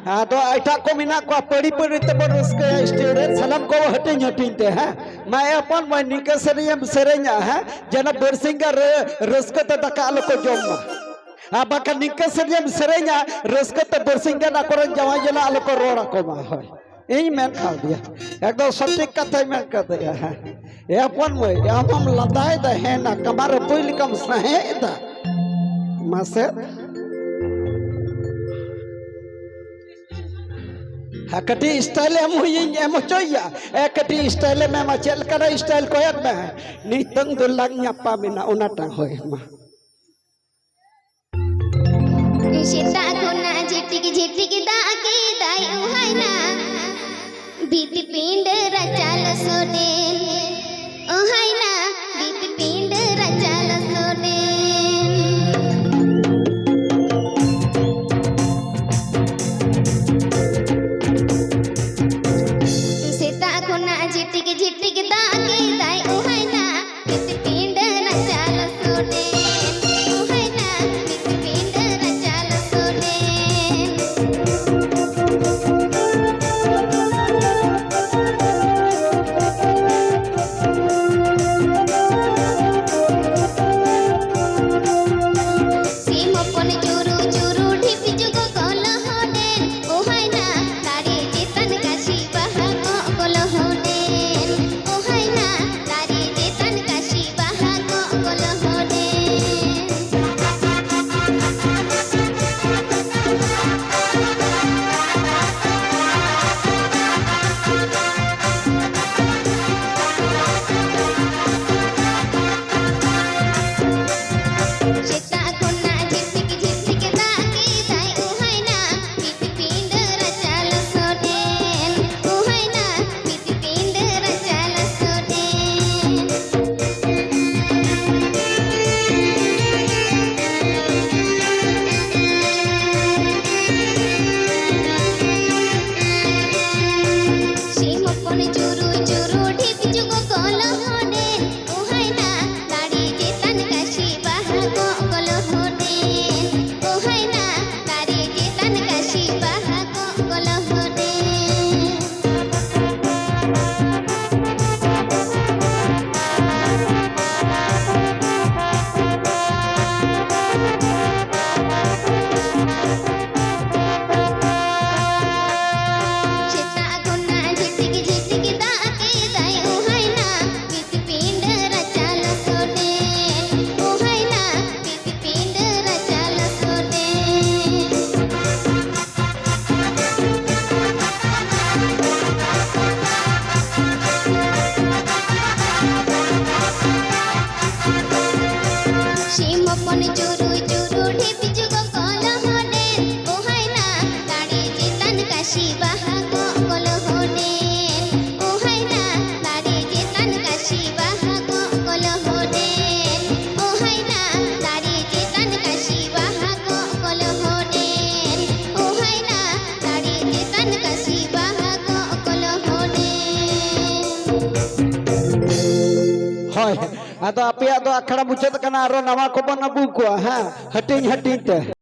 आदो एटा को मिना को पड़ी पड़ी ते बड़ रस्के स्टेज सलाम को हटिन हटिन ते है मैं अपन मैं निके सेरियम सेरे냐 है जना बरसिंगा रस्के ते दका आलो को जोमा बाका निके सेरियम सेरे냐 रस्के ते बरसिंगा ना करन जावा जना आलो को रोड़ा को मा होय इन मेन खा दिया एकदम सटीक कथा मेन कर दिया है ए अपन मैं आमम लदाय द है ना कबार पुइल कम सहे दा मासे कटी स्टाइल एम हुई एम चोया ए कटी स्टाइल में मा चल कर स्टाइल को एक में नितंग दो लग न्यापा बिना उनाटा होय मा सीता कोना झिटिक दाके दाई उहाय ना बीत पिंड रचाल सोने उहाय ना बीत पिंड रचाल सोने झिटिक दाके दाई उहाय ना बीत पिंड रचाल सोने उहाय ना बीत पिंड रचाल सोने सीमपन चुरू चुरू ढिप जुग कल होने उहाय ना तारी चेतन काशी बहा कल होने आदो आपे आदो अखड़ा मुचाद कना आरो नवा को बन अबू को हां हटिन हटिन ते